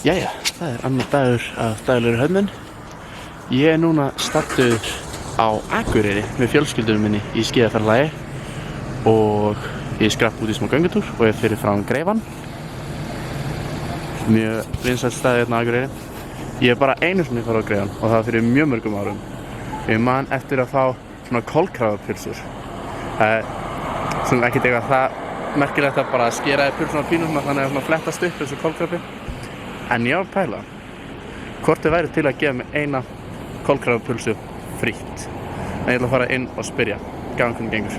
Jæja, það annar dagur af daglegri höfnun. Ég núna staddur á Akureyri með fjölskyldunum minni í skíðaferðalagi og ég skrapp út í smá göngutúr og ég fyrir fram Greifan. Mjög vinsæll staður hérna á Akureyri. Ég hef bara einu sinni farið á Greifan og það fyrir mjög mörgum árum. Ég man eftir að fá svona kolkrabapylsur. Svona ekkert eitthvað það merkilegt að bara skera pylsuna á pínum þannig að það flettast upp eins og kolkrabi. En ég var að pæla hvort þið væri til að gefa mig eina kolkrabapylsu frítt. En ég ætla að fara inn og spyrja hvernig gengur.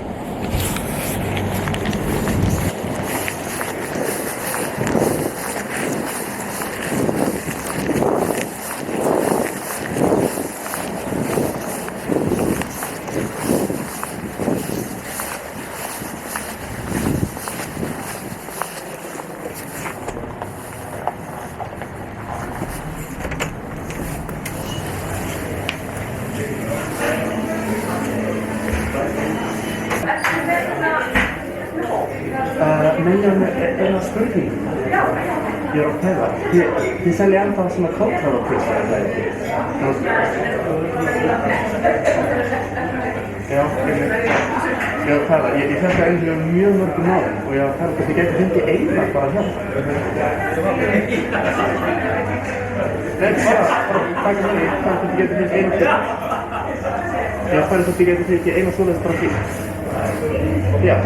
Eina spurning. Ég að pæla. Þið selja ennþá svona kolkrabapylsu, er það ekki? Já, ég að pæla. Ég fekk það einhverjum mjög mörgum árum og ég að pæla hvort ég gæti fundið eina bara hérna. Nei, bara taka það í hvort ég gæti fundið eina fyrir. Ég að pæla hvort ég gæti fundið eina svoleiðis bara fyrir. Já.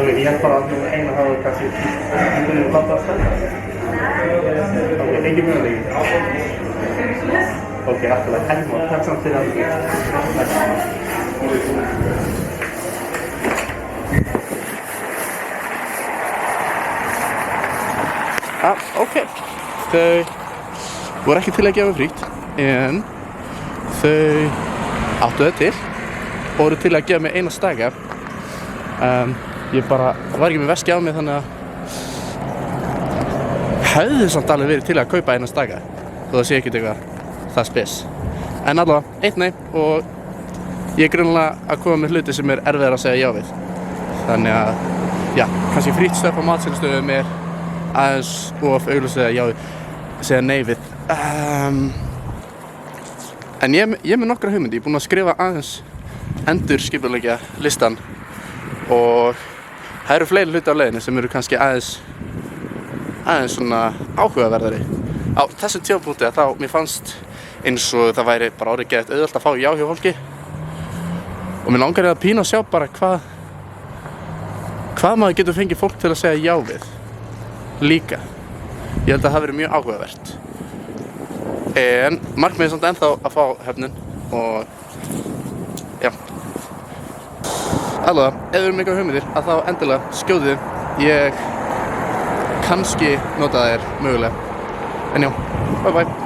Ég held bara að eina hafa kannski láta að standa. Engin möguleiki. Ok, alltaf helmar. Takk samt fyrir ok. Þau voru ekki til að gefa frítt, en þau áttu það til og voru til að gefa mig eina staga. Ég bara var ekki með veski á mig þannig að hefði samt alveg verið til að kaupa eina staga þó það sé ekkert eitthvað það spes. En allavega, eitt nei og ég er greinilega að koma með hluti sem er erfiðar að segja já við. Þannig að, já, kannski frítt stöð á matsölustöðum er aðeins of augljóslega já við, segja nei við. En ég er með nokkra hugmyndi, ég er búinn að skrifa aðeins endurskipuleggja listan og það eru fleiri hluti á leiðinni sem eru kannski aðeins svona áhugaverðari. Á þessum tímapunkti þá mér fannst eins og það væri bara orðið geðvægt auðvelt að fá já hjá fólki og mér langar að pína að sjá bara hvað maður getur fengið fólk til að segja já við líka. Ég held að það verið mjög áhugavert. En markmiðið er samt ennþá að fá höfnun og já. Allavega, ef við erum eitthvað hugmyndir að þá endilega skjótið. Ég kannski nota þér mögulega. En já, bye bye.